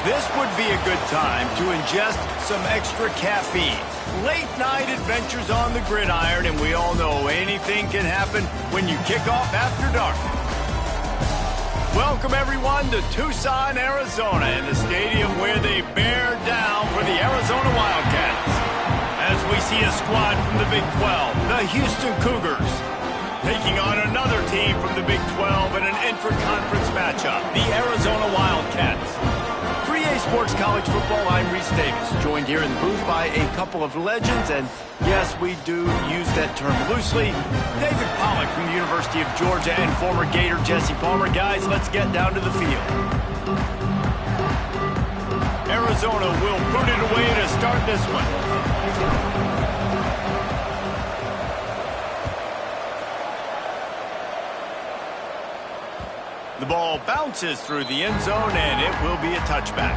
This would be a good time to ingest some extra caffeine. Late night adventures on the gridiron, and we all know anything can happen when you kick off after dark. Welcome everyone to Tucson, Arizona, in the stadium where they bear down for the Arizona Wildcats. As we see a squad from the Big 12, the Houston Cougars, taking on another team from the Big 12 in an intra-conference matchup, the Arizona Wildcats. 3A Sports College Football, I'm Reese Davis, joined here in the booth by a couple of legends, and yes, we do use that term loosely. David Pollack from the University of Georgia and former Gator Jesse Palmer. Guys, let's get down to the field. Arizona will put it away to start this one. The ball bounces through the end zone, and it will be a touchback.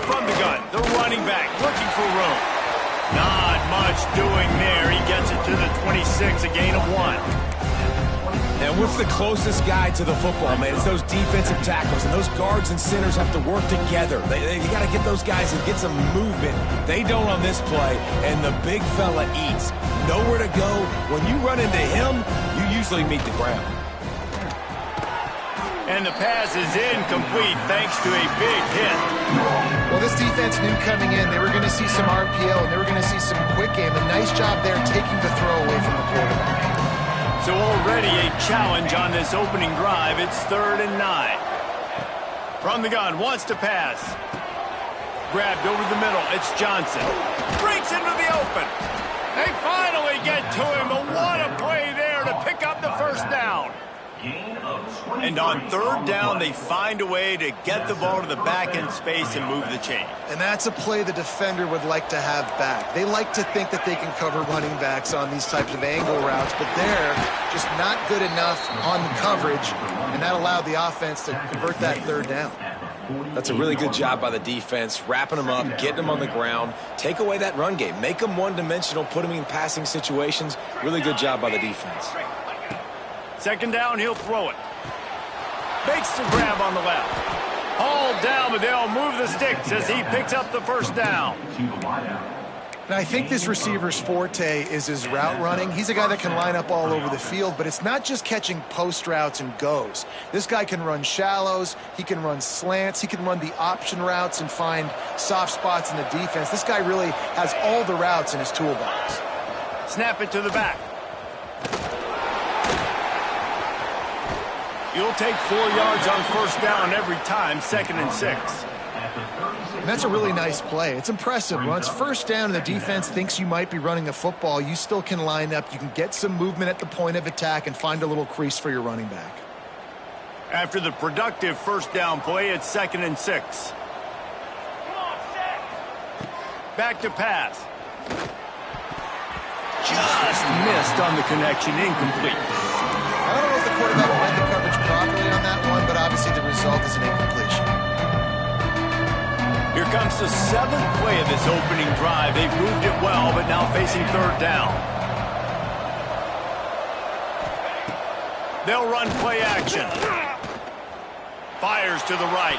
From the gun, the running back looking for room. Not much doing there. He gets it to the 26, a gain of 1. And what's the closest guy to the football, man? It's those defensive tackles, and those guards and centers have to work together. They got to get those guys and get some movement. They don't on this play, and the big fella eats. Nowhere to go. When you run into him, you usually meet the ground. And the pass is incomplete thanks to a big hit. Well, this defense knew coming in they were going to see some RPO and they were going to see some quick game. A nice job there taking the throw away from the quarterback. So already a challenge on this opening drive. It's 3rd and 9. From the gun, wants to pass. Grabbed over the middle. It's Johnson. Breaks into the open. They finally get to him. But what a play there to pick up the first down. And on 3rd down, they find a way to get the ball to the back end space and move the chain. And that's a play the defender would like to have back. They like to think that they can cover running backs on these types of angle routes, but they're just not good enough on the coverage, and that allowed the offense to convert that 3rd down. That's a really good job by the defense, wrapping them up, getting them on the ground, take away that run game, make them one-dimensional, put them in passing situations. Really good job by the defense. 2nd down, he'll throw it. Makes the grab on the left. Hauled down, but they'll move the sticks as he picks up the 1st down. And I think this receiver's forte is his route running. He's a guy that can line up all over the field, but it's not just catching post routes and goes. This guy can run shallows, he can run slants, he can run the option routes and find soft spots in the defense. This guy really has all the routes in his toolbox. Snap it to the back. You'll take 4 yards on 1st down every time, 2nd and 6. And that's a really nice play. It's impressive. Once 1st down and the defense thinks you might be running the football, you still can line up. You can get some movement at the point of attack and find a little crease for your running back. After the productive 1st down play, it's 2nd and 6. Back to pass. Just missed on the connection, incomplete. I don't know if the quarterback read the coverage properly on that one, but obviously the result is an incompletion. Here comes the 7th play of this opening drive. They've moved it well, but now facing 3rd down. They'll run play action. Fires to the right.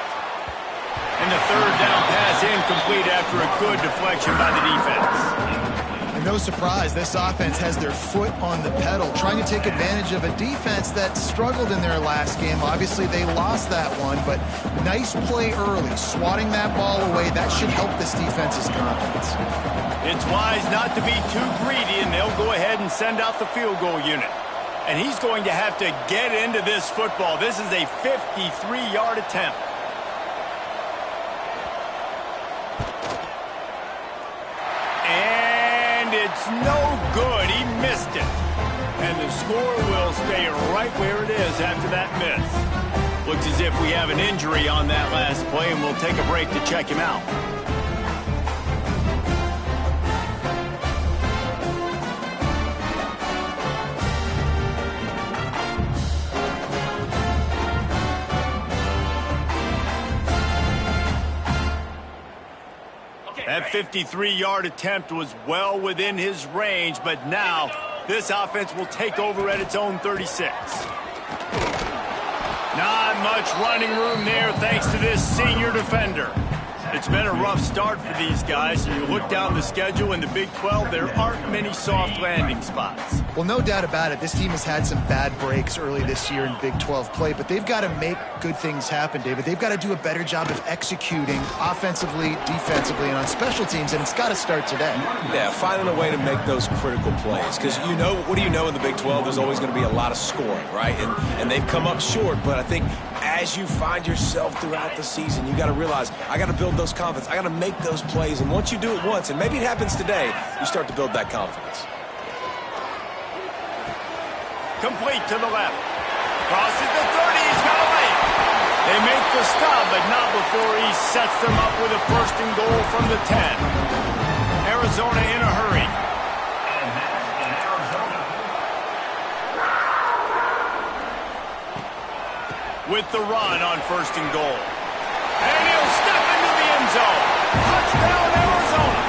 And the 3rd down pass incomplete after a good deflection by the defense. And no surprise, this offense has their foot on the pedal, trying to take advantage of a defense that struggled in their last game. Obviously, they lost that one, but nice play early, swatting that ball away. That should help this defense's confidence. It's wise not to be too greedy, and they'll go ahead and send out the field goal unit. And he's going to have to get into this football. This is a 53-yard attempt. It's no good. He missed it. And the score will stay right where it is after that miss. Looks as if we have an injury on that last play, and we'll take a break to check him out. That 53-yard attempt was well within his range, but now this offense will take over at its own 36. Not much running room there thanks to this senior defender. It's been a rough start for these guys, and you look down the schedule in the Big 12, there aren't many soft landing spots. Well, no doubt about it. This team has had some bad breaks early this year in Big 12 play, but they've got to make good things happen, David. They've got to do a better job of executing offensively, defensively, and on special teams, and it's got to start today. Yeah, finding a way to make those critical plays. Because, you know, what do you know in the Big 12? There's always going to be a lot of scoring, right? And they've come up short, but I think as you find yourself throughout the season, you got to realize, I got to build those confidence. I got to make those plays. And once you do it once, and maybe it happens today, you start to build that confidence. Complete to the left. Crosses the 30. He's got a lane. They make the stop, but not before he sets them up with a first and goal from the 10. Arizona in a hurry. With the run on first and goal. And he'll step into the end zone. Touchdown, Arizona.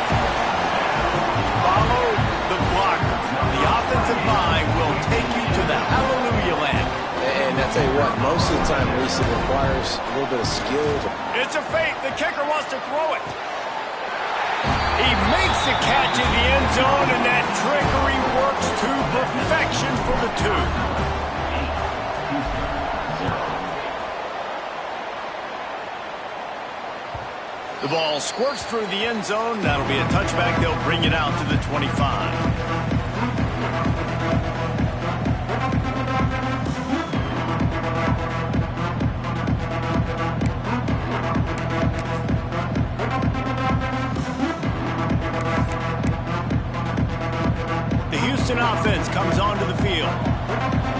Follow the blockers. The offensive line will take you to the hallelujah land. And I tell you what, most of the time, Reese, it requires a little bit of skill. It's a fake. The kicker wants to throw it. He makes the catch in the end zone, and that trickery works to perfection for the 2. The ball squirts through the end zone. That'll be a touchback. They'll bring it out to the 25. The Houston offense comes onto the field.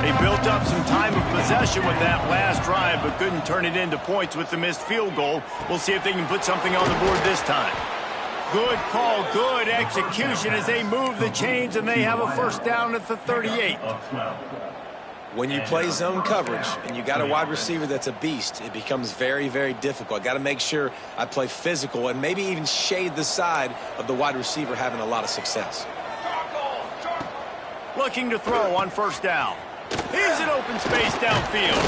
They built up some time of possession with that last drive, but couldn't turn it into points with the missed field goal. We'll see if they can put something on the board this time. Good call, good execution as they move the chains, and they have a first down at the 38. When you play zone coverage and you got a wide receiver that's a beast, it becomes very, very difficult. I got to make sure I play physical and maybe even shade the side of the wide receiver having a lot of success. Looking to throw on first down. Here's an open space downfield.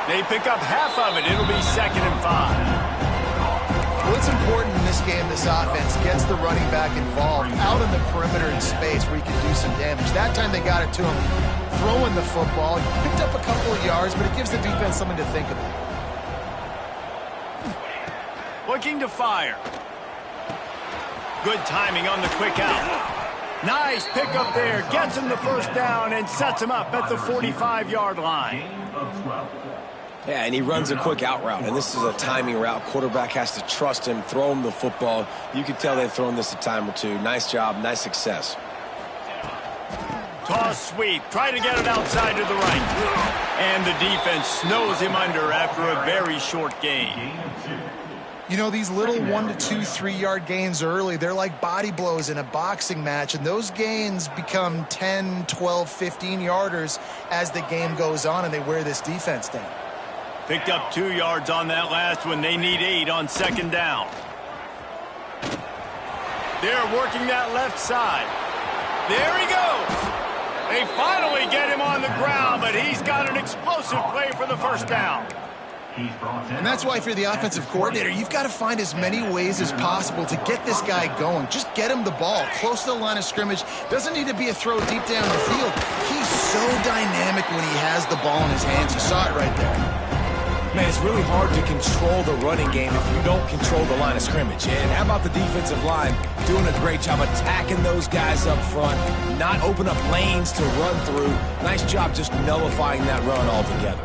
They pick up half of it. It'll be 2nd and 5. What's important in this game, this offense gets the running back involved out in the perimeter in space where he can do some damage. That time they got it to him throwing the football. He picked up a couple of yards, but it gives the defense something to think about. Looking to fire. Good timing on the quick out. Nice pickup there. Gets him the first down and sets him up at the 45-yard line. Yeah, and he runs a quick out route, and this is a timing route. Quarterback has to trust him, throw him the football. You can tell they've thrown this a time or two. Nice job, nice success. Toss sweep. Try to get it outside to the right. And the defense snows him under after a very short gain. You know, these little 1 to 2, 3-yard gains early, they're like body blows in a boxing match, and those gains become 10, 12, 15-yarders as the game goes on, and they wear this defense down. Picked up 2 yards on that last one. They need 8 on second down. They're working that left side. There he goes. They finally get him on the ground, but he's got an explosive play for the first down. And that's why if you're the offensive coordinator, you've got to find as many ways as possible to get this guy going. Just get him the ball close to the line of scrimmage. Doesn't need to be a throw deep down the field. He's so dynamic when he has the ball in his hands. You saw it right there. Man, it's really hard to control the running game if you don't control the line of scrimmage. And how about the defensive line doing a great job attacking those guys up front, not open up lanes to run through. Nice job just nullifying that run altogether.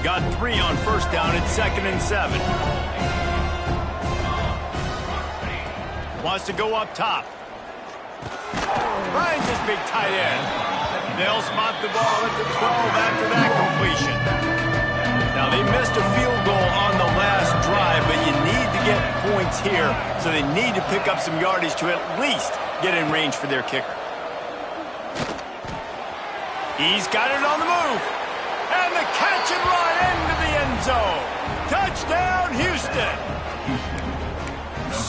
Got 3 on first down at 2nd and 7. Wants to go up top. Finds his big tight end. They'll spot the ball at the 12 after that completion. Now, they missed a field goal on the last drive, but you need to get points here, so they need to pick up some yardage to at least get in range for their kicker. He's got it on the move. And the catch and run into the end zone.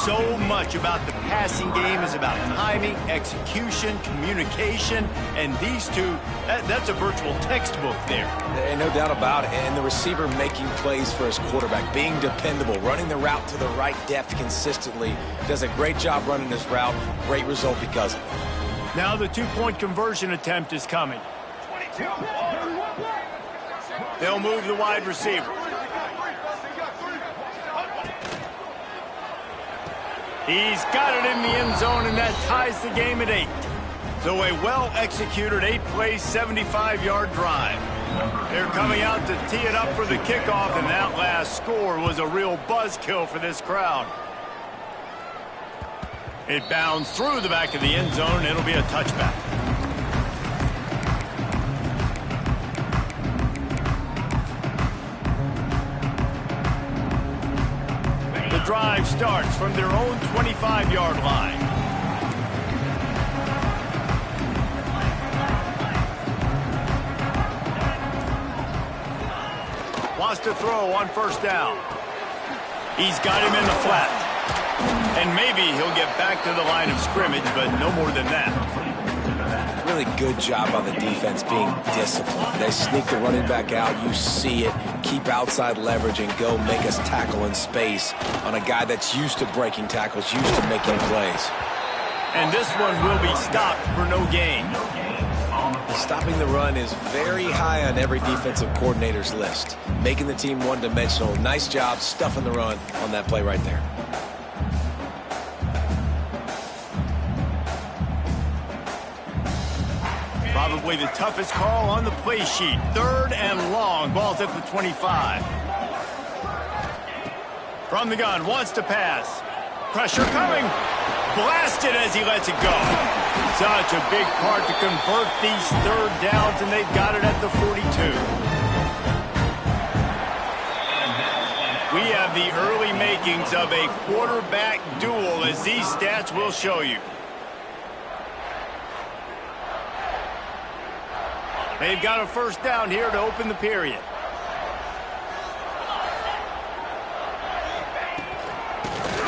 so much about the passing game is about timing, execution, communication, and these two, that's a virtual textbook there. And no doubt about it. And the receiver making plays for his quarterback, being dependable, running the route to the right depth consistently. Does a great job running this route. Great result because of it. Now the two-point conversion attempt is coming. They'll move the wide receiver. He's got it in the end zone, and that ties the game at 8. So a well-executed 8-play, 75-yard drive. They're coming out to tee it up for the kickoff, and that last score was a real buzzkill for this crowd. It bounds through the back of the end zone, and it'll be a touchback. The drive starts from their own 25-yard line. Wants to throw on first down. He's got him in the flat. And maybe he'll get back to the line of scrimmage, but no more than that. Really good job on the defense being disciplined. They sneak the running back out. You see it. Keep outside leverage and go make us tackle in space on a guy that's used to breaking tackles, used to making plays. And this one will be stopped for no gain. Stopping the run is very high on every defensive coordinator's list. Making the team one-dimensional. Nice job stuffing the run on that play right there. Probably the toughest call on the play sheet. 3rd and long. Ball's at the 25. From the gun, wants to pass. Pressure coming. Blasted as he lets it go. Such a big part to convert these 3rd downs, and they've got it at the 42. We have the early makings of a quarterback duel, as these stats will show you. They've got a first down here to open the period.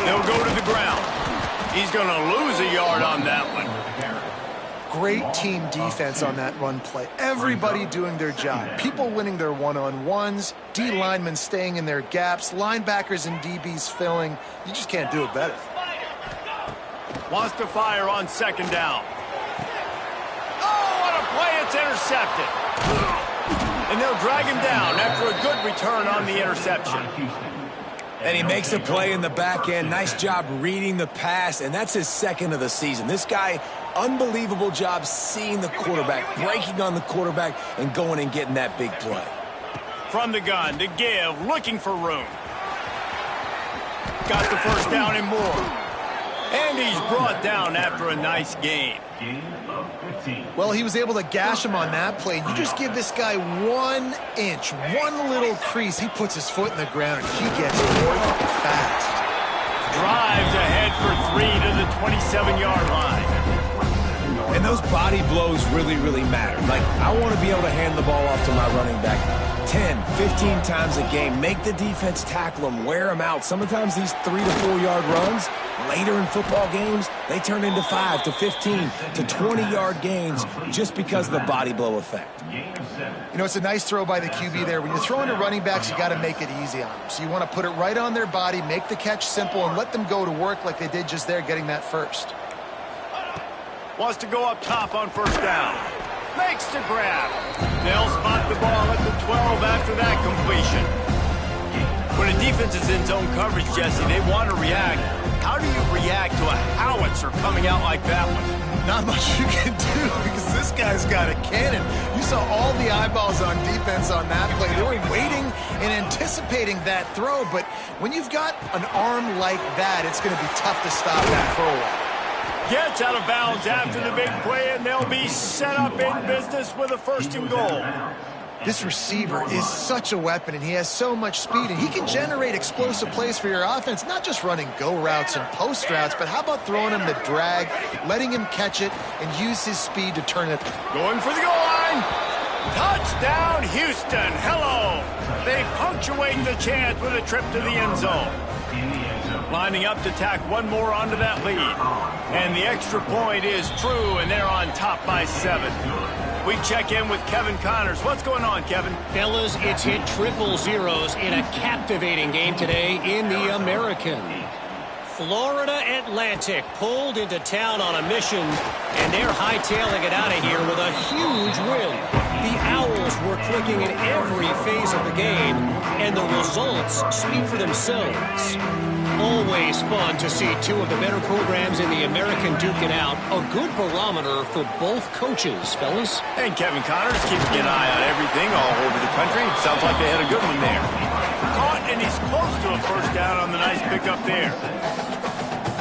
They'll go to the ground. He's going to lose a yard on that one. Great team defense on that run play. Everybody doing their job. People winning their one-on-ones, D linemen staying in their gaps, linebackers and DBs filling. You just can't do it better. Wants to fire on second down. Oh, what a play. It's intercepted. And they'll drag him down after a good return on the interception. And he makes a play in the back end. Nice job reading the pass, and that's his 2nd of the season. This guy, unbelievable job seeing the quarterback, breaking on the quarterback, and going and getting that big play. From the gun to give, looking for room. Got the first down and more. And he's brought down after a nice gain. Well, he was able to gash him on that play. You just give this guy 1 inch, one little crease. He puts his foot in the ground, and he gets north fast. Drives ahead for 3 to the 27-yard line. And those body blows really, really matter. Like, I want to be able to hand the ball off to my running back 10, 15 times a game. Make the defense tackle him, wear him out. Sometimes these 3 to 4 yard runs, later in football games, they turn into 5 to 15 to 20-yard gains just because of the body blow effect. You know, it's a nice throw by the QB there. When you're throwing to running backs, you got to make it easy on them. So you want to put it right on their body, make the catch simple, and let them go to work like they did just there, getting that first. Wants to go up top on first down. Makes the grab. They'll spot the ball at the 12 after that completion. When a defense is in zone coverage, Jesse, they want to react. How do you react to a howitzer coming out like that one? Not much you can do because this guy's got a cannon. You saw all the eyeballs on defense on that play. They were waiting and anticipating that throw, but when you've got an arm like that, it's going to be tough to stop that throw. Gets out of bounds after the big play, and they'll be set up in business with a 1st and goal. This receiver is such a weapon, and he has so much speed, and he can generate explosive plays for your offense, not just running go routes and post routes, but how about throwing him the drag, letting him catch it, and use his speed to turn it. Going for the goal line. Touchdown, Houston. Hello. They punctuate the chance with a trip to the end zone. Lining up to tack one more onto that lead. And the extra point is true, and they're on top by 7. We check in with Kevin Connors. What's going on, Kevin? Fellas, it's hit triple zeros in a captivating game today in the American. Florida Atlantic pulled into town on a mission, and they're hightailing it out of here with a huge win. The Owls were clicking in every phase of the game, and the results speak for themselves. Always fun to see two of the better programs in the American duke it out. A good barometer for both coaches, fellas. And Kevin Connors keeping an eye on everything all over the country. Sounds like they had a good one there. Caught, and he's close to a first down on the nice pickup there.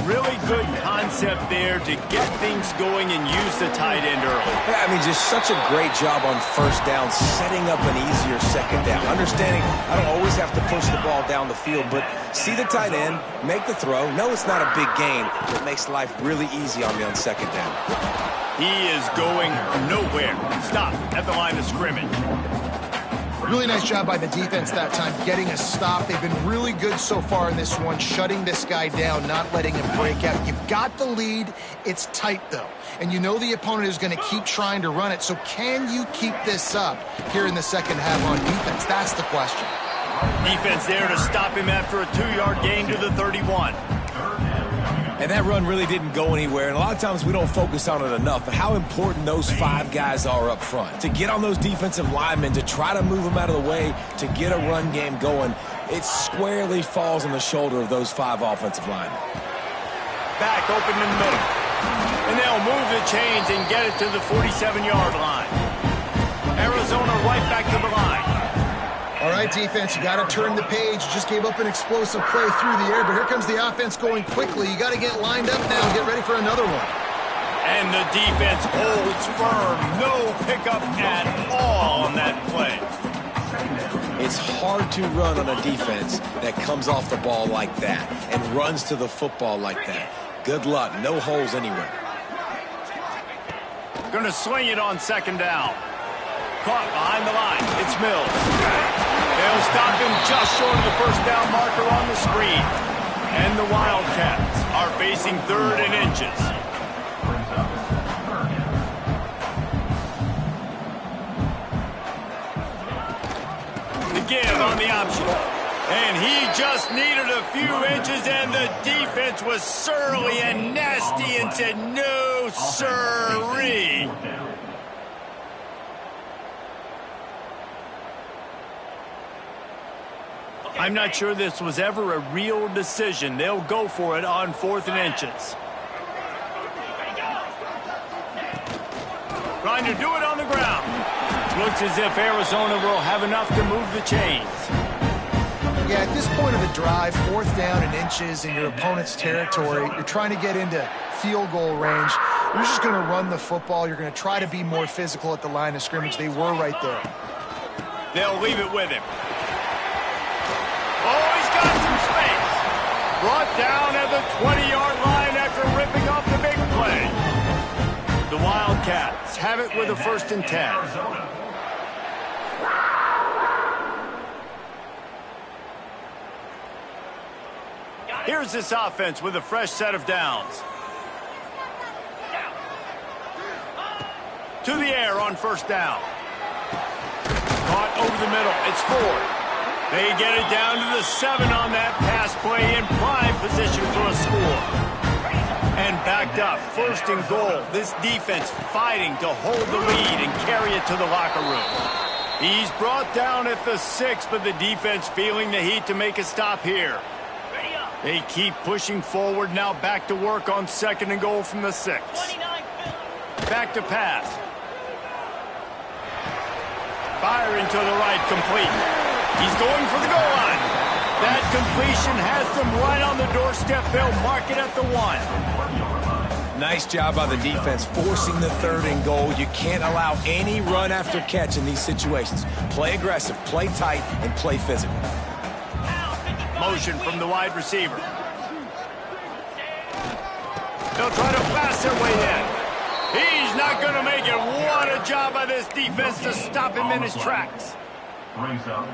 Really good concept there to get things going and use the tight end early. Yeah, I mean, just such a great job on first down, setting up an easier second down. Understanding I don't always have to push the ball down the field, but see the tight end, make the throw. No, it's not a big gain, but it makes life really easy on me on second down. He is going nowhere. Stop at the line of scrimmage. Really nice job by the defense that time, getting a stop. They've been really good so far in this one, shutting this guy down, not letting him break out. You've got the lead. It's tight, though. And you know the opponent is going to keep trying to run it. So can you keep this up here in the second half on defense? That's the question. Defense there to stop him after a 2-yard gain to the 31. And that run really didn't go anywhere, and a lot of times we don't focus on it enough, but how important those 5 guys are up front. To get on those defensive linemen, to try to move them out of the way, to get a run game going, it squarely falls on the shoulder of those 5 offensive linemen. Back open in the middle. And they'll move the chains and get it to the 47-yard line. Arizona right back to the line. All right, defense, you got to turn the page. You just gave up an explosive play through the air, but here comes the offense going quickly. You got to get lined up now and get ready for another one. And the defense holds firm. No pickup at all on that play. It's hard to run on a defense that comes off the ball like that and runs to the football like that. Good luck. No holes anywhere. Going to swing it on second down. Caught behind the line. It's Mills. They'll stop him just short of the first down marker on the screen. And the Wildcats are facing 3rd and inches. The give on the option. And he just needed a few inches, and the defense was surly and nasty and said, no, sirree. I'm not sure this was ever a real decision. They'll go for it on 4th and inches. Trying to do it on the ground. Looks as if Arizona will have enough to move the chains. Yeah, at this point of the drive, 4th down and inches in your opponent's territory, you're trying to get into field goal range. You're just going to run the football. You're going to try to be more physical at the line of scrimmage. They were right there. They'll leave it with him. Oh, he's got some space. Brought down at the 20-yard line after ripping off the big play. The Wildcats have it with a 1st and 10. Here's this offense with a fresh set of downs. To the air on 1st down. Caught over the middle. It's Ford. They get it down to the 7 on that pass play in prime position for a score. And backed up, 1st and goal. This defense fighting to hold the lead and carry it to the locker room. He's brought down at the 6, but the defense feeling the heat to make a stop here. They keep pushing forward, now back to work on 2nd and goal from the 6. Back to pass. Firing to the right, complete. He's going for the goal line. That completion has them right on the doorstep. They'll mark it at the 1. Nice job by the defense forcing the 3rd and goal. You can't allow any run after catch in these situations. Play aggressive, play tight, and play physical. Motion from the wide receiver. They'll try to pass their way in. He's not going to make it. What a job by this defense to stop him in his tracks.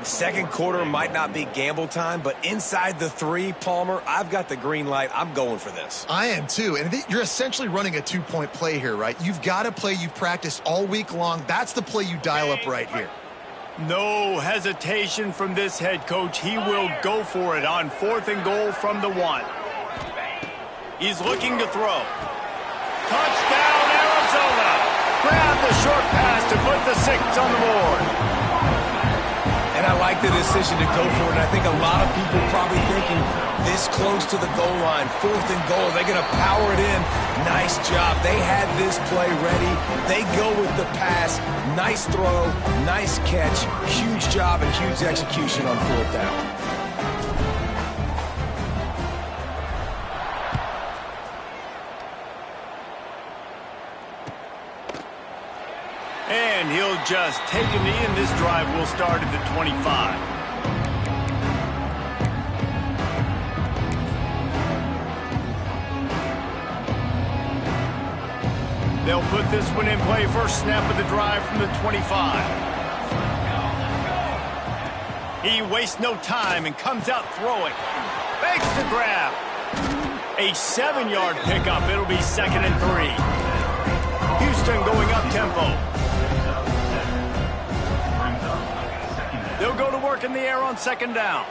Second quarter might not be gamble time, but inside the 3, Palmer, I've got the green light. I'm going for this. I am too, and you're essentially running a 2-point play here, right? You've got a play you've practiced all week long. That's the play you dial up right here. No hesitation from this head coach. He will go for it on 4th and goal from the 1. He's looking to throw. Touchdown, Arizona! Grab the short pass to put the 6 on the board. And I like the decision to go for it. And I think a lot of people probably thinking this close to the goal line, 4th and goal, they're going to power it in. Nice job. They had this play ready. They go with the pass. Nice throw, nice catch. Huge job and huge execution on 4th down. And he'll just take a knee, and this drive will start at the 25. They'll put this one in play. First snap of the drive from the 25. He wastes no time and comes out throwing. Makes the grab. A 7-yard pickup. It'll be 2nd and 3. Houston going up tempo. They'll go to work in the air on 2nd down.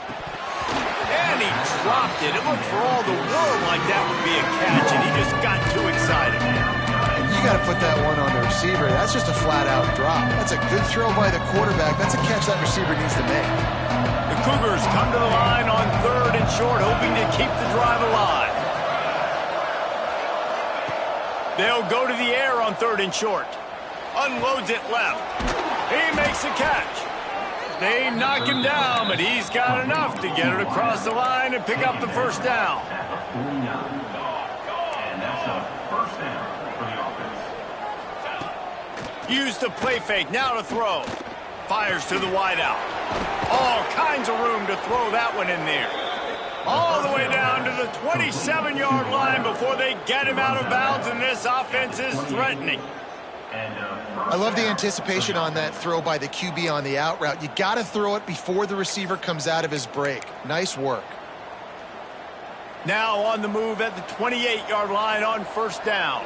And he dropped it. It looked for all the world like that would be a catch, and he just got too excited. You got to put that one on the receiver. That's just a flat-out drop. That's a good throw by the quarterback. That's a catch that receiver needs to make. The Cougars come to the line on 3rd and short, hoping to keep the drive alive. They'll go to the air on 3rd and short. Unloads it left. He makes a catch. They knock him down, but he's got enough to get it across the line and pick up the 1st down. Use the play fake, now to throw. Fires to the wideout. All kinds of room to throw that one in there. All the way down to the 27-yard line before they get him out of bounds, and this offense is threatening. I love the anticipation on that throw by the QB on the out route. You got to throw it before the receiver comes out of his break. Nice work. Now on the move at the 28-yard line on 1st down.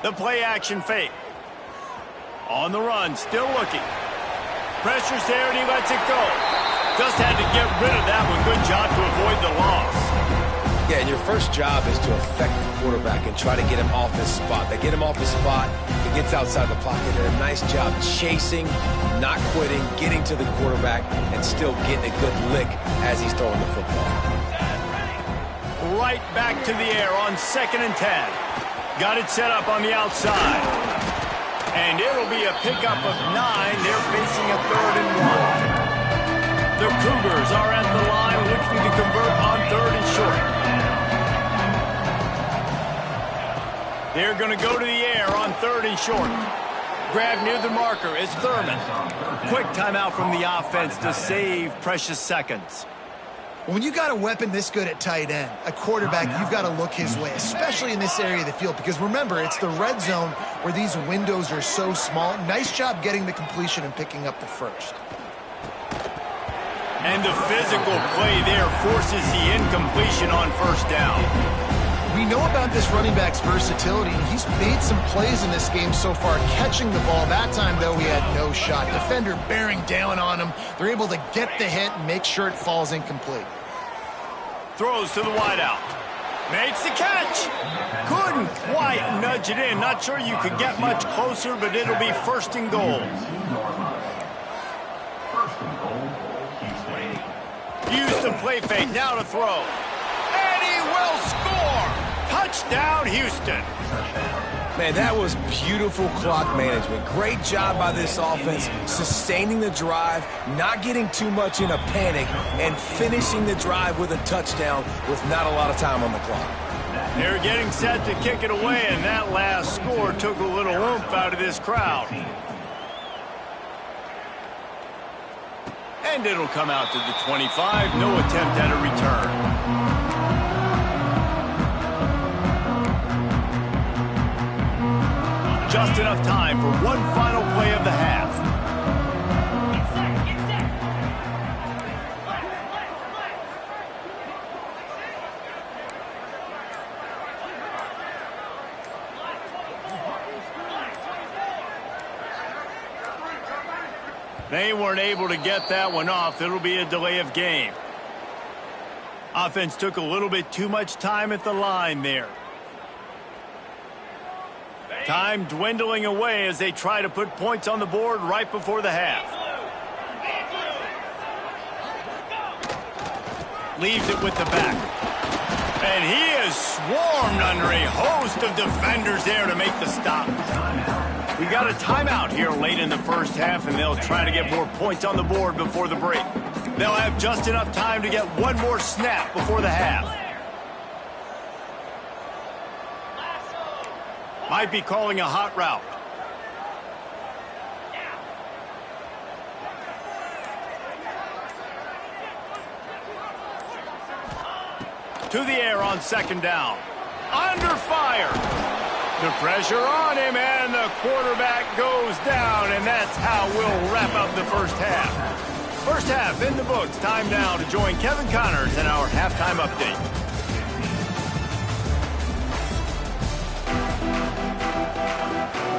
The play action fake. On the run, still looking. Pressure's there and he lets it go. Just had to get rid of that one. Good job to avoid the loss. Yeah, and your first job is to affect the quarterback and try to get him off his spot. They get him off his spot, he gets outside the pocket. Did a nice job chasing, not quitting, getting to the quarterback, and still getting a good lick as he's throwing the football. Right back to the air on 2nd and 10. Got it set up on the outside. And it'll be a pickup of 9. They're facing a 3rd and 1. The Cougars are at the line looking to convert on 3rd and short. They're going to go to the air on 3rd and short. Grab near the marker is Thurman. Quick timeout from the offense to save precious seconds. When you got a weapon this good at tight end, a quarterback, you've got to look his way, especially in this area of the field, because remember, it's the red zone where these windows are so small. Nice job getting the completion and picking up the 1st. And the physical play there forces the incompletion on 1st down. We know about this running back's versatility, and he's made some plays in this game so far, catching the ball. That time, though, he had no shot. Defender bearing down on him. They're able to get the hit and make sure it falls incomplete. Throws to the wideout. Makes the catch. Couldn't quite nudge it in. Not sure you could get much closer, but it'll be 1st and goal. Use the play fake, now to throw. And he will score! Touchdown, Houston. Man, that was beautiful clock management. Great job by this offense, sustaining the drive, not getting too much in a panic, and finishing the drive with a touchdown with not a lot of time on the clock. They're getting set to kick it away, and that last score took a little oomph out of this crowd. And it'll come out to the 25. No attempt at a return. just enough time for one final play of the half. They weren't able to get that one off. It'll be a delay of game. Offense took a little bit too much time at the line there. Time dwindling away as they try to put points on the board right before the half. Leaves it with the back. And he is swarmed under a host of defenders there to make the stop. We got a timeout here late in the first half, and they'll try to get more points on the board before the break. They'll have just enough time to get one more snap before the half. Might be calling a hot route. To the air on second down. Under fire. The pressure on him, and the quarterback goes down, and that's how we'll wrap up the first half. First half in the books. Time now to join Kevin Connors in our halftime update.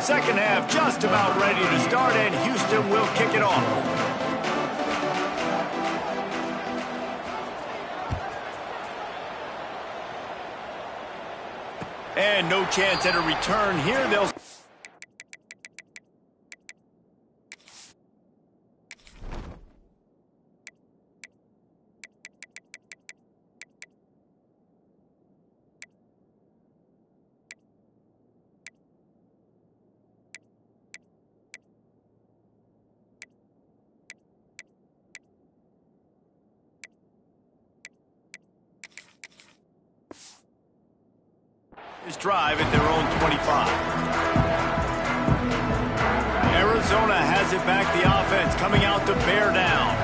Second half just about ready to start, and Houston will kick it off. And no chance at a return here. They'll... This drive at their own 25. Arizona has it back. The offense coming out to bear down.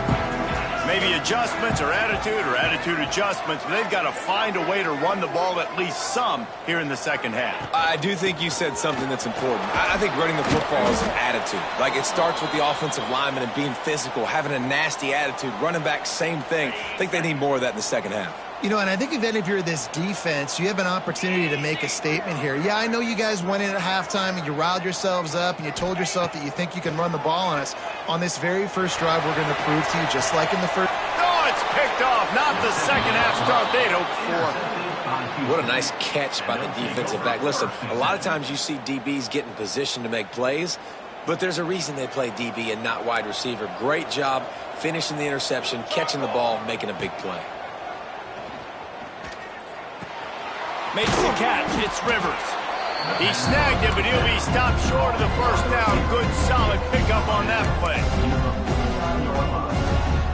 Maybe adjustments or attitude adjustments, but they've got to find a way to run the ball at least some here in the second half. I do think you said something that's important. I think running the football is an attitude. Like, it starts with the offensive lineman and being physical, having a nasty attitude. Running back, same thing. I think they need more of that in the second half. You know, and I think if you're this defense, you have an opportunity to make a statement here. Yeah, I know you guys went in at halftime and you riled yourselves up and you told yourself that you think you can run the ball on us. On this very first drive, we're going to prove to you, just like in the first... Oh, it's picked off. Not the second half start they'd hoped for. What a nice catch by the defensive back. Listen, a lot of times you see DBs get in position to make plays, but there's a reason they play DB and not wide receiver. Great job finishing the interception, catching the ball, making a big play. Makes the catch. It's Rivers. He snagged it, but he'll be stopped short of the first down. Good, solid pickup on that play.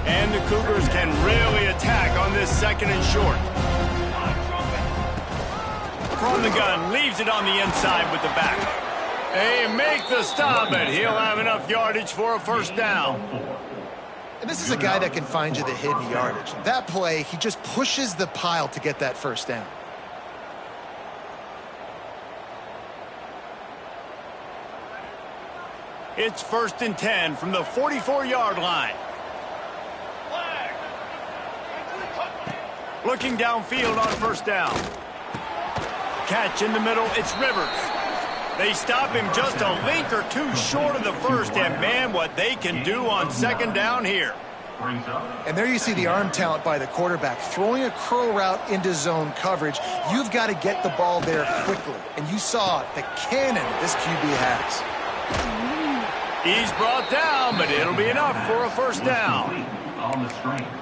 And the Cougars can really attack on this second and short. From the gun, leaves it on the inside with the back. They make the stop, but he'll have enough yardage for a first down. And this is a guy that can find you the hidden yardage. That play, he just pushes the pile to get that first down. It's 1st and 10 from the 44-yard line. Looking downfield on first down. Catch in the middle, it's Rivers. They stop him just a link or two short of the first, and man, what they can do on second down here. And there you see the arm talent by the quarterback, throwing a curl route into zone coverage. You've got to get the ball there quickly, and you saw the cannon this QB has. He's brought down, but it'll be enough for a first down.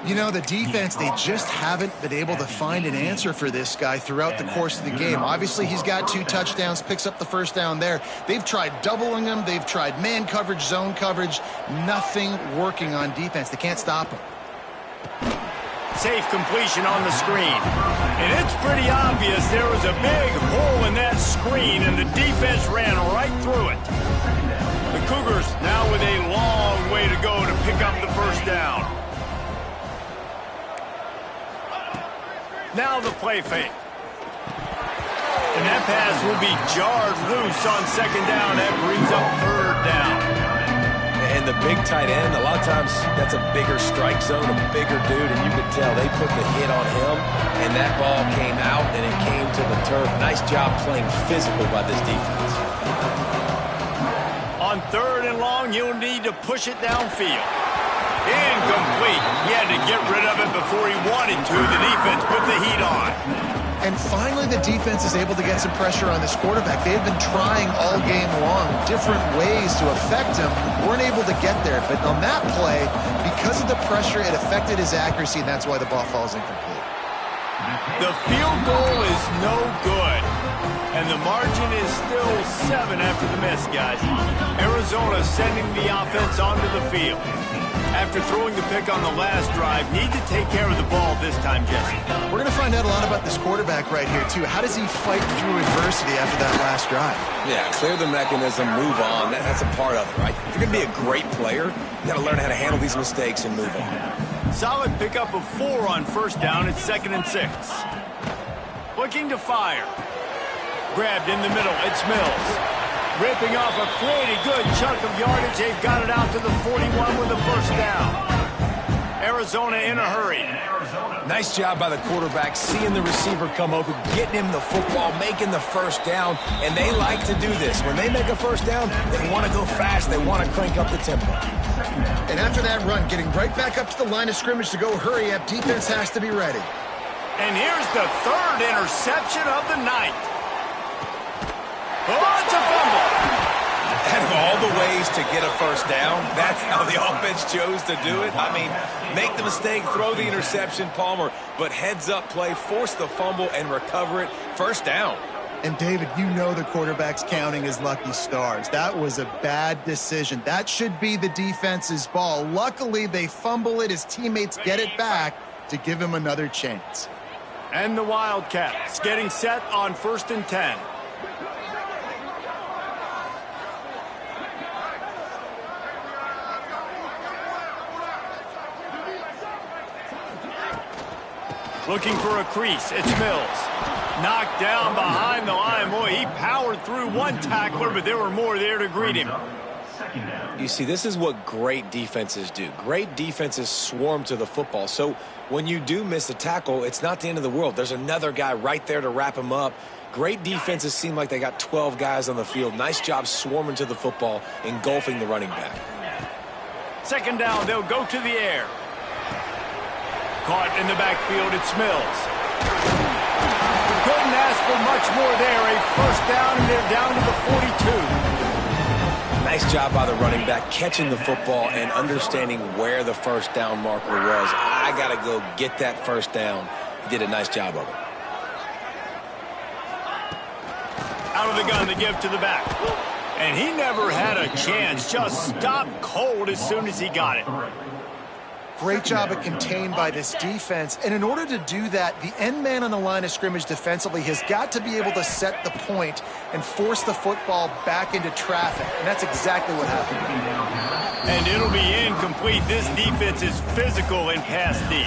You know, the defense, they just haven't been able to find an answer for this guy throughout the course of the game. Obviously, he's got 2 touchdowns, picks up the first down there. They've tried doubling him. They've tried man coverage, zone coverage. Nothing working on defense. They can't stop him. Safe completion on the screen. And it's pretty obvious there was a big hole in that screen, and the defense ran right through it. The Cougars now with a long way to go to pick up the first down. Now the play fake. And that pass will be jarred loose on second down. That brings up third down. And the big tight end, a lot of times that's a bigger strike zone, a bigger dude, and you could tell they put the hit on him, and that ball came out, and it came to the turf. Nice job playing physical by this defense. On third and long, you'll need to push it downfield. Incomplete. He had to get rid of it before he wanted to. The defense put the heat on. And finally, the defense is able to get some pressure on this quarterback. They have been trying all game long different ways to affect him. Weren't able to get there. But on that play, because of the pressure, it affected his accuracy, and that's why the ball falls incomplete. The field goal is no good. And the margin is still 7 after the miss, guys. Arizona sending the offense onto the field. After throwing the pick on the last drive, need to take care of the ball this time, Jesse. We're going to find out a lot about this quarterback right here, too. How does he fight through adversity after that last drive? Yeah, clear the mechanism, move on. That's a part of it, right? If you're going to be a great player, you got to learn how to handle these mistakes and move on. Solid pickup of 4 on first down. It's 2nd and 6. Looking to fire. Grabbed in the middle. It's Mills. Ripping off a pretty good chunk of yardage. They've got it out to the 41 with a first down. Arizona in a hurry. Nice job by the quarterback, seeing the receiver come open, getting him the football, making the first down, and they like to do this. When they make a first down, they want to go fast. They want to crank up the tempo. And after that run, getting right back up to the line of scrimmage to go hurry up, defense has to be ready. And here's the 3rd interception of the night. Oh, it's a fumble. Out of all the ways to get a first down, that's how the offense chose to do it. I mean, make the mistake, throw the interception, Palmer, but heads-up play, force the fumble, and recover it. First down. And, David, you know the quarterback's counting his lucky stars. That was a bad decision. That should be the defense's ball. Luckily, they fumble it. His teammates get it back to give him another chance. And the Wildcats getting set on 1st and 10. Looking for a crease. It's Mills. Knocked down behind the line. Boy, he powered through one tackler, but there were more there to greet him. You see, this is what great defenses do. Great defenses swarm to the football. So when you do miss a tackle, it's not the end of the world. There's another guy right there to wrap him up. Great defenses seem like they got 12 guys on the field. Nice job swarming to the football, engulfing the running back. 2nd down, they'll go to the air. Caught in the backfield, it's Mills. Couldn't ask for much more there. A first down, and they're down to the 42. Nice job by the running back, catching the football and understanding where the first down marker was. I got to go get that first down. He did a nice job of it. Out of the gun to give to the back. And he never had a chance. Just stopped cold as soon as he got it. Great job at contained by this defense. And in order to do that, the end man on the line of scrimmage defensively has got to be able to set the point and force the football back into traffic. And that's exactly what happened. And it'll be incomplete. This defense is physical and pass deep.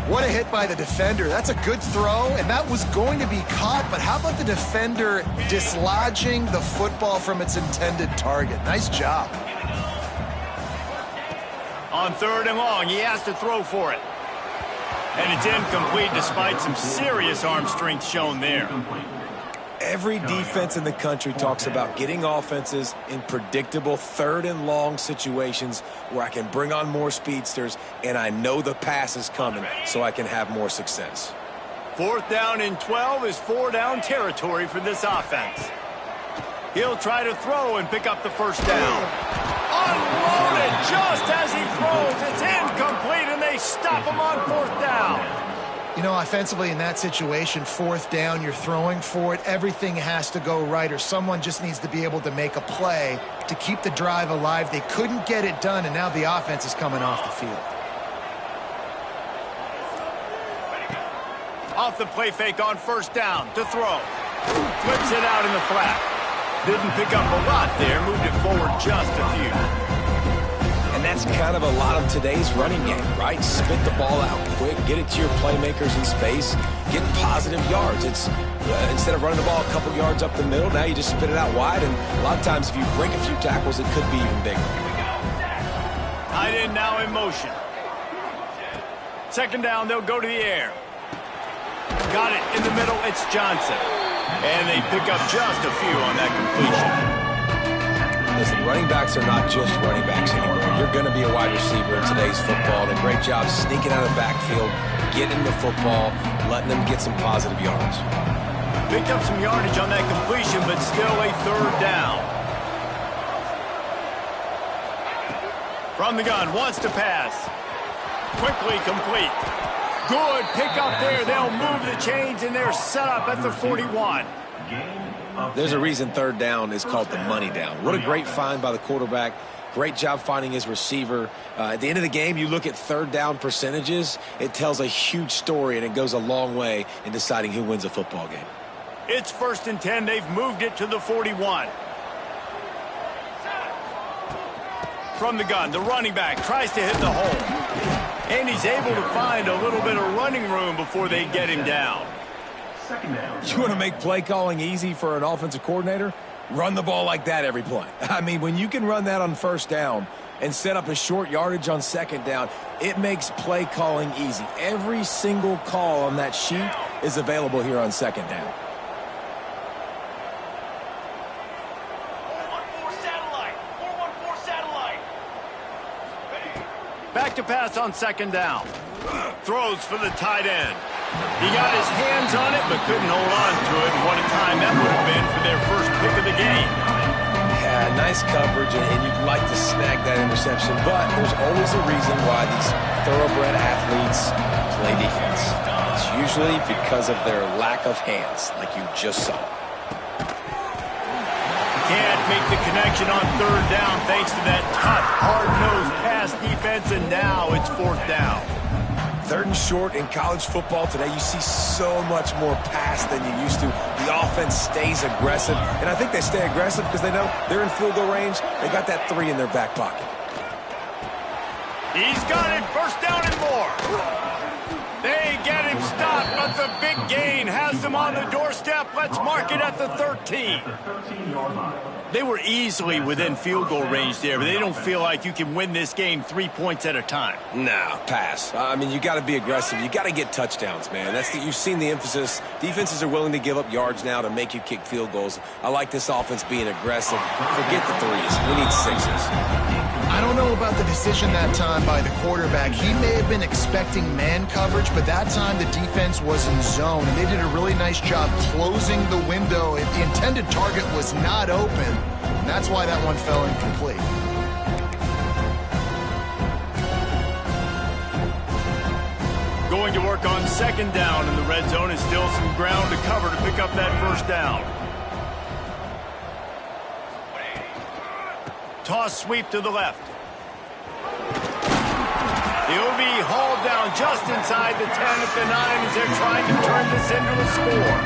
What a hit by the defender. That's a good throw, and that was going to be caught. But how about the defender dislodging the football from its intended target? Nice job. On 3rd and long, he has to throw for it. And it's incomplete despite some serious arm strength shown there. Every defense in the country talks about getting offenses in predictable 3rd and long situations where I can bring on more speedsters and I know the pass is coming so I can have more success. 4th down and 12 is 4-down territory for this offense. He'll try to throw and pick up the first down. Unloaded just as he throws. It's incomplete, and they stop him on 4th down. You know, offensively in that situation, 4th down, you're throwing for it. Everything has to go right, or someone just needs to be able to make a play to keep the drive alive. They couldn't get it done, and now the offense is coming off the field. Off the play fake on 1st down to throw. Flips it out in the flat. Didn't pick up a lot there, moved it forward just a few. And that's kind of a lot of today's running game, right? Spit the ball out quick, get it to your playmakers in space, get positive yards. It's Instead of running the ball a couple yards up the middle, now you just spit it out wide, and a lot of times if you break a few tackles, it could be even bigger. Tight end now in motion. Second down, they'll go to the air. Got it in the middle, it's Johnson. And they pick up just a few on that completion. Listen, running backs are not just running backs anymore. You're going to be a wide receiver in today's football, and a great job sneaking out of the backfield, getting the football, letting them get some positive yards. Picked up some yardage on that completion, but still a third down. From the gun, wants to pass. Quickly complete. Good pick up there. They'll move the chains, and they're set up at the 41. There's a reason third down is called the money down. What a great find by the quarterback. Great job finding his receiver. At the end of the game, you look at third down percentages. It tells a huge story, and it goes a long way in deciding who wins a football game. It's 1st and 10. They've moved it to the 41. From the gun, the running back tries to hit the hole. And he's able to find a little bit of running room before they get him down. You want to make play calling easy for an offensive coordinator? Run the ball like that every play. I mean, when you can run that on first down and set up a short yardage on second down, it makes play calling easy. Every single call on that sheet is available here on second down. Back to pass on second down. Throws for the tight end. He got his hands on it, but couldn't hold on to it. And what a time that would have been for their first pick of the game. Yeah, nice coverage, and you'd like to snag that interception, but there's always a reason why these thoroughbred athletes play defense. It's usually because of their lack of hands, like you just saw. Can't make the connection on third down thanks to that tough, hard-nosed pass defense, and now it's 4th down. Third and short in college football today, you see so much more pass than you used to. The offense stays aggressive, and I think they stay aggressive because they know they're in field goal range. They got that 3 in their back pocket. He's got it, 1st down and more. They get him stopped, but the big gain has them on the doorstep. Let's mark it at the 13. They were easily within field goal range there, but they don't feel like you can win this game 3 points at a time. Nah, pass. I mean, you got to be aggressive. You got to get touchdowns, man. You've seen the emphasis. Defenses are willing to give up yards now to make you kick field goals. I like this offense being aggressive. Forget the 3s. We need 6s. I don't know about the decision that time by the quarterback. He may have been expecting man coverage, but that time the defense was in zone, and they did a really nice job closing the window. The intended target was not open, and that's why that one fell incomplete. Going to work on second down in the red zone, and still some ground to cover to pick up that 1st down. Toss sweep to the left. He'll be hauled down just inside the 10 at the 9 as they're trying to turn this into a score.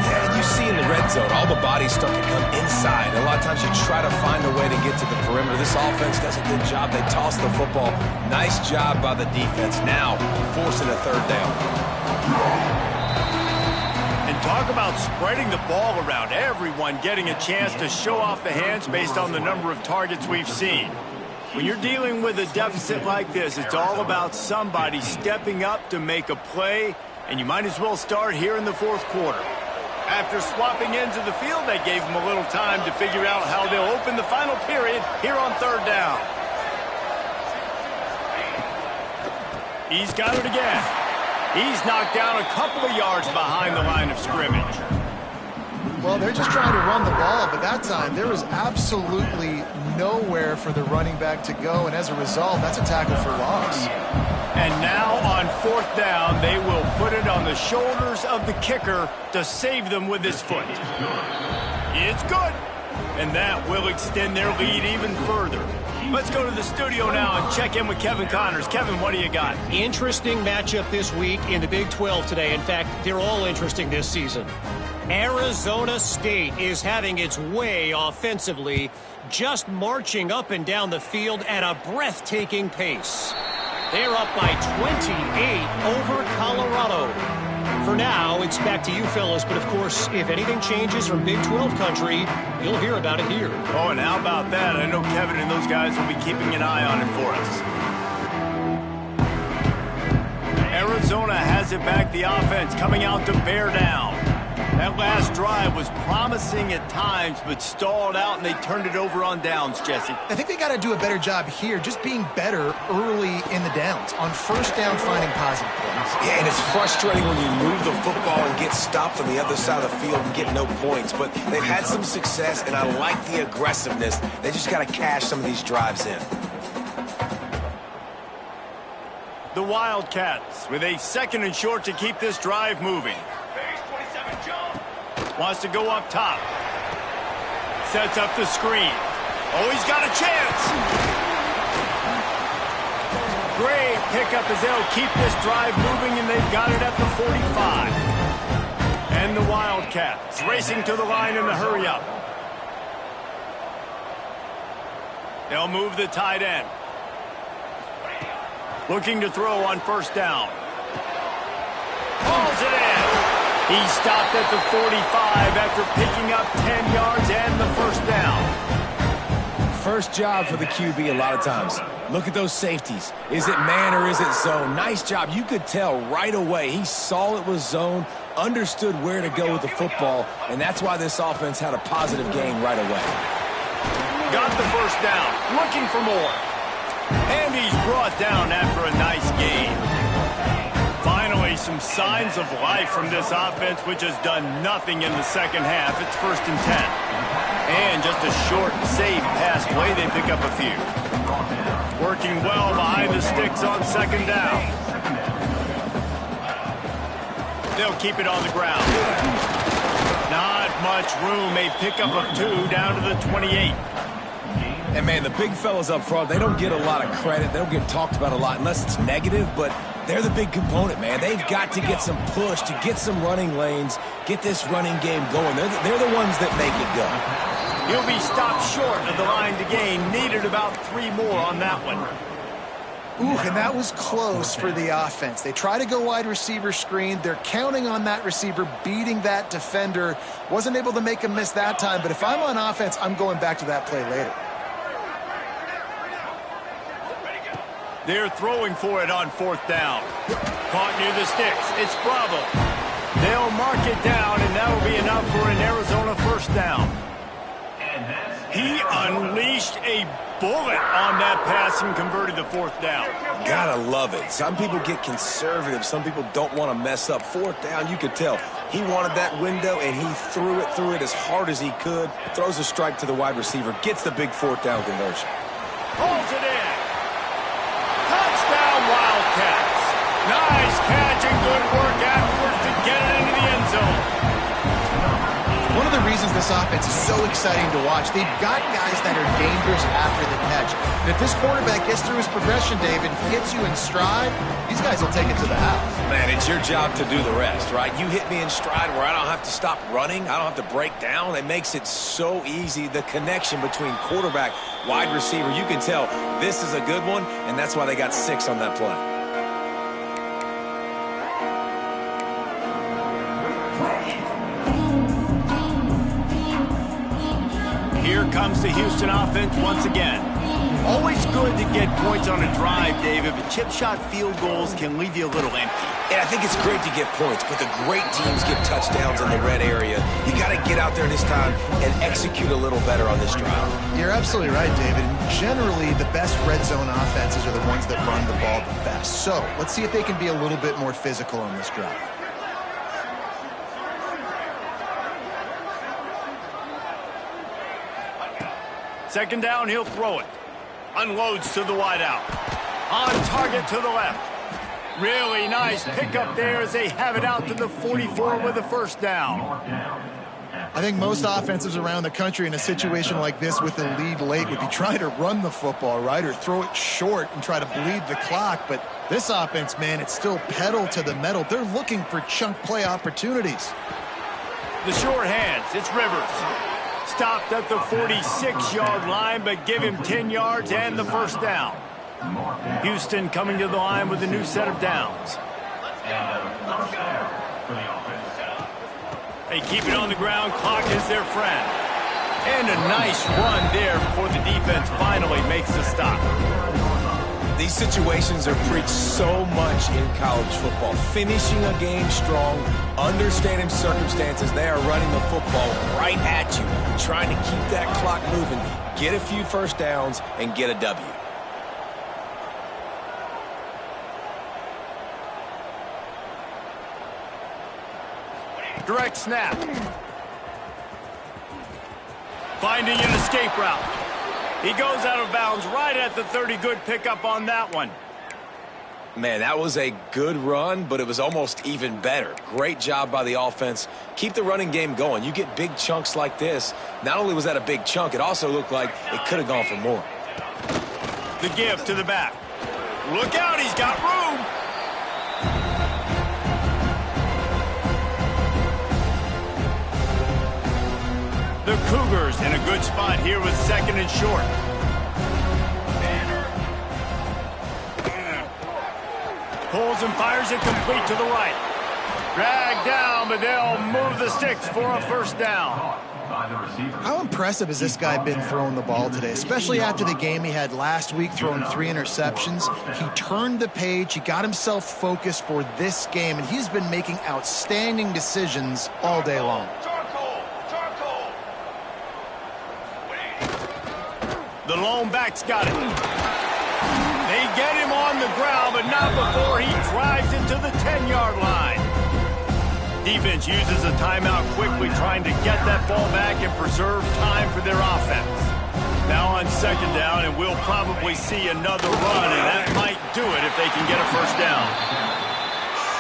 Yeah, and you see in the red zone, all the bodies start to come inside. A lot of times you try to find a way to get to the perimeter. This offense does a good job. They toss the football. Nice job by the defense. Now forcing a 3rd down. Talk about spreading the ball around. Everyone getting a chance to show off the hands based on the number of targets we've seen. When you're dealing with a deficit like this, it's all about somebody stepping up to make a play, and you might as well start here in the 4th quarter. After swapping ends of the field, they gave them a little time to figure out how they'll open the final period here on 3rd down. He's got it again. He's knocked down a couple of yards behind the line of scrimmage. Well, they're just trying to run the ball, but that time there was absolutely nowhere for the running back to go, and as a result, that's a tackle for loss. And now on 4th down, they will put it on the shoulders of the kicker to save them with his foot. It's good, and that will extend their lead even further. Let's go to the studio now and check in with Kevin Connors. Kevin, what do you got? Interesting matchup this week in the Big 12 today. In fact, they're all interesting this season. Arizona State is having its way offensively, just marching up and down the field at a breathtaking pace. They're up by 28 over Colorado. For now, it's back to you fellas, but of course, if anything changes from Big 12 country, you'll hear about it here. Oh, and how about that? I know Kevin and those guys will be keeping an eye on it for us. Arizona has it back, the offense coming out to bear down. That last drive was promising at times, but stalled out, and they turned it over on downs, Jesse. I think they got to do a better job here, just being better early in the downs. On first down, finding positive points. Yeah, and it's frustrating when you move the football and get stopped on the other side of the field and get no points. But they've had some success, and I like the aggressiveness. They just got to cash some of these drives in. The Wildcats with a 2nd and short to keep this drive moving. Wants to go up top. Sets up the screen. Oh, he's got a chance. Great pickup as they'll keep this drive moving, and they've got it at the 45. And the Wildcats racing to the line in the hurry-up. They'll move the tight end. Looking to throw on first down. Hauls it in. He stopped at the 45 after picking up 10 yards and the first down. First job for the QB a lot of times. Look at those safeties. Is it man or is it zone? Nice job. You could tell right away. He saw it was zone, understood where to go with the football, and that's why this offense had a positive gain right away. Got the first down. Looking for more. And he's brought down after a nice gain. Finally, some signs of life from this offense, which has done nothing in the second half. It's 1st and 10. And just a short, safe pass play. They pick up a few. Working well behind the sticks on 2nd down. They'll keep it on the ground. Not much room. A pickup of 2 down to the 28. And, man, the big fellas up front, they don't get a lot of credit. They don't get talked about a lot unless it's negative, but they're the big component, man. They've got to get some push, to get some running lanes, get this running game going. They're the ones that make it go. He'll be stopped short of the line to gain. Needed about 3 more on that one. Ooh, and that was close for the offense. They try to go wide receiver screen. They're counting on that receiver beating that defender. Wasn't able to make him miss that time, but if I'm on offense, I'm going back to that play later. They're throwing for it on 4th down. Caught near the sticks. It's Bravo. They'll mark it down, and that will be enough for an Arizona first down. He unleashed a bullet on that pass and converted the 4th down. Gotta love it. Some people get conservative. Some people don't want to mess up. 4th down, you could tell. He wanted that window, and he threw it as hard as he could. Throws a strike to the wide receiver. Gets the big 4th down conversion. Holds it in. Touchdown, Wildcats. Nice catch and good work afterwards to get it into the end zone. One of the reasons this offense is so exciting to watch, they've got guys that are dangerous after the catch. And if this quarterback gets through his progression, David, gets you in stride, these guys will take it to the house. Man, it's your job to do the rest, right? You hit me in stride where I don't have to stop running. I don't have to break down. It makes it so easy. The connection between quarterback, wide receiver, you can tell this is a good one, and that's why they got 6 on that play. Here comes the Houston offense once again. Always good to get points on a drive, David, but chip shot field goals can leave you a little empty. And I think it's great to get points, but the great teams get touchdowns in the red area. You got to get out there this time and execute a little better on this drive. You're absolutely right, David. Generally, the best red zone offenses are the ones that run the ball the best. So let's see if they can be a little bit more physical on this drive. Second down, he'll throw it. Unloads to the wideout. On target to the left. Really nice pickup there as they have it out to the 44 with a first down. I think most offenses around the country in a situation like this with the lead late would be trying to run the football, right, or throw it short and try to bleed the clock. But this offense, man, it's still pedal to the metal. They're looking for chunk play opportunities. The short hands, it's Rivers. Stopped at the 46-yard line, but give him 10 yards and the first down. Houston coming to the line with a new set of downs. They keep it on the ground. Clock is their friend. And a nice run there before the defense finally makes the stop. These situations are preached so much in college football. Finishing a game strong, understanding circumstances. They are running the football right at you, trying to keep that clock moving, get a few first downs, and get a W. Direct snap. Finding an escape route. He goes out of bounds right at the 30. Good pickup on that one. Man, that was a good run, but it was almost even better. Great job by the offense. Keep the running game going. You get big chunks like this. Not only was that a big chunk, it also looked like it could have gone for more. The give to the back. Look out, he's got room. The Cougars in a good spot here with 2nd and short. Pulls and fires it complete to the right. Dragged down, but they'll move the sticks for a first down. How impressive has this guy been throwing the ball today, especially after the game he had last week throwing 3 interceptions. He turned the page. He got himself focused for this game, and he's been making outstanding decisions all day long. The lone back's got it. They get him on the ground, but not before he drives it to the 10-yard line. Defense uses a timeout quickly, trying to get that ball back and preserve time for their offense. Now on 2nd down, and we'll probably see another run, and that might do it if they can get a first down.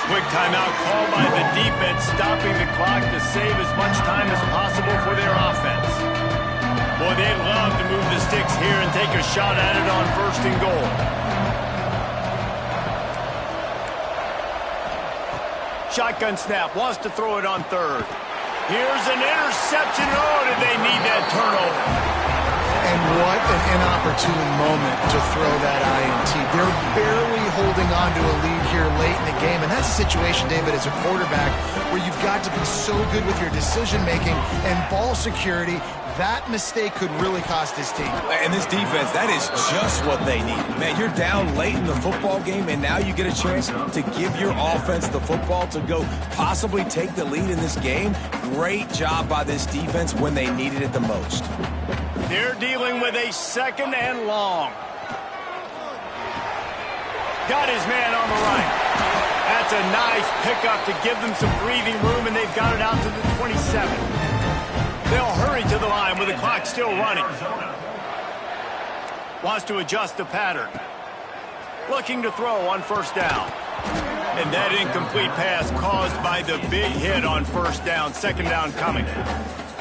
Quick timeout called by the defense, stopping the clock to save as much time as possible for their offense. Boy, they'd love to move the sticks here and take a shot at it on 1st and goal. Shotgun snap, wants to throw it on 3rd. Here's an interception. Oh, did they need that turnover? And what an inopportune moment to throw that INT. They're barely holding on to a lead here late in the game, and that's a situation, David, as a quarterback, where you've got to be so good with your decision-making and ball security. That mistake could really cost his team. And this defense, that is just what they need. Man, you're down late in the football game, and now you get a chance to give your offense the football to go possibly take the lead in this game. Great job by this defense when they needed it the most. They're dealing with a 2nd and long. Got his man on the right. That's a nice pickup to give them some breathing room, and they've got it out to the 27. They'll hurry to the line with the clock still running. Wants to adjust the pattern. Looking to throw on 1st down. And that incomplete pass caused by the big hit on 1st down. 2nd down coming.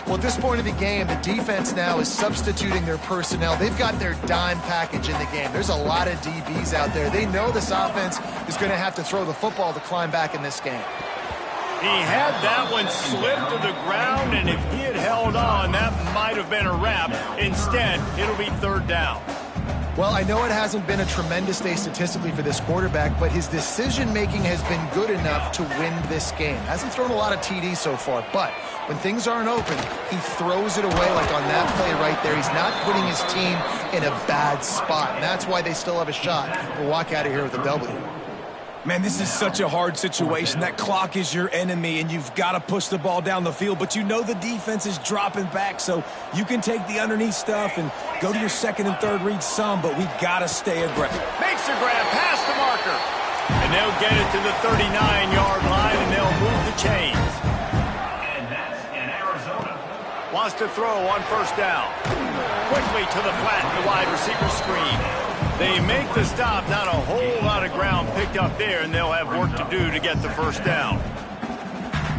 Well, at this point of the game, the defense now is substituting their personnel. They've got their dime package in the game. There's a lot of DBs out there. They know this offense is going to have to throw the football to climb back in this game. He had that one slip to the ground, and if he had held on, that might have been a wrap. Instead, it'll be 3rd down. Well, I know it hasn't been a tremendous day statistically for this quarterback, but his decision-making has been good enough to win this game. Hasn't thrown a lot of TDs so far, but when things aren't open, he throws it away like on that play right there. He's not putting his team in a bad spot, and that's why they still have a shot to walk out of here with a W. Man, this is such a hard situation. That clock is your enemy, and you've got to push the ball down the field. But you know the defense is dropping back, so you can take the underneath stuff and go to your 2nd and 3rd read some, but we got to stay aggressive. Makes the grab past the marker. And they'll get it to the 39-yard line, and they'll move the chains. And that's in Arizona. Wants to throw on 1st down. Quickly to the flat in the wide receiver screen. They make the stop, not a whole lot of ground picked up there, and they'll have work to do to get the 1st down.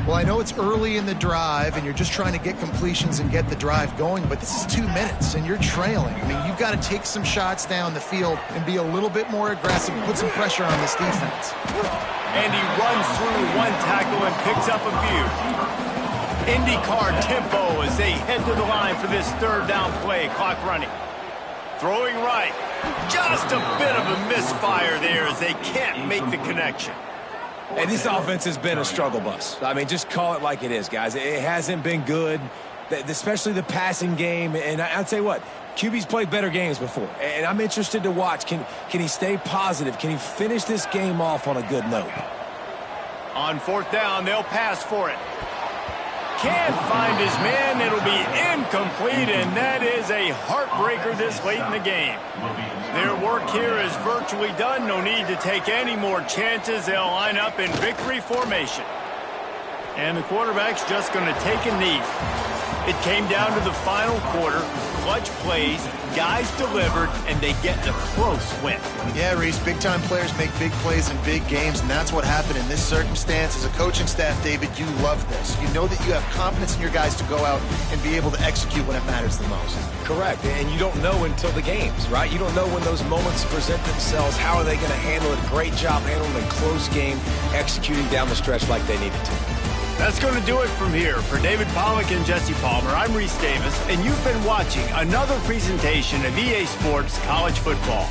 Well, I know it's early in the drive, and you're just trying to get completions and get the drive going, but this is 2 minutes, and you're trailing. I mean, you've got to take some shots down the field and be a little bit more aggressive and put some pressure on this defense. And he runs through one tackle and picks up a few. IndyCar tempo as they head to the line for this 3rd down play. Clock running. Throwing right. Just a bit of a misfire there as they can't make the connection. And this offense has been a struggle bus. I mean, just call it like it is, guys. It hasn't been good, especially the passing game. And I'll tell you what, QB's played better games before. And I'm interested to watch. Can he stay positive? Can he finish this game off on a good note? On fourth down, they'll pass for it. Can't find his man. It'll be incomplete, and that is a heartbreaker this late in the game. Their work here is virtually done. No need to take any more chances. They'll line up in victory formation. And the quarterback's just going to take a knee. It came down to the final quarter. Clutch plays, guys delivered, and they get a close win. Yeah, Reese, big-time players make big plays in big games, and that's what happened in this circumstance. As a coaching staff, David, you love this. You know that you have confidence in your guys to go out and be able to execute when it matters the most. Correct, and you don't know until the games, right? You don't know when those moments present themselves. How are they going to handle it? Great job handling a close game, executing down the stretch like they needed to. That's going to do it from here. For David Pollack and Jesse Palmer, I'm Reese Davis, and you've been watching another presentation of EA Sports College Football.